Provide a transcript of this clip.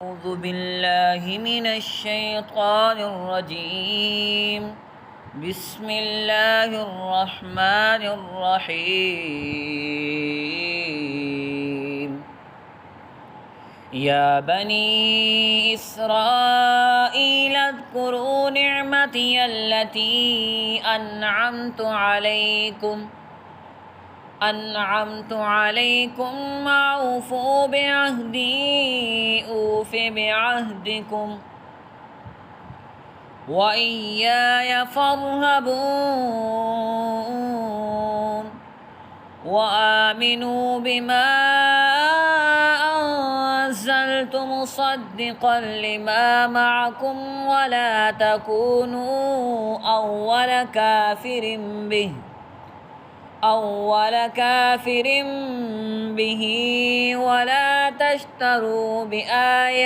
أعوذ بالله من الشيطان الرجيم. بسم الله الرحمن الرحيم. يا بني إسرائيل اذكروا نعمتي التي أنعمت عليكم وأوفوا بعهدي أوف بعهدكم وإياي فارهبون وآمنوا بما أنزلت مصدقا لما معكم ولا تكونوا أول كافر به ولا تشتروا بآياتي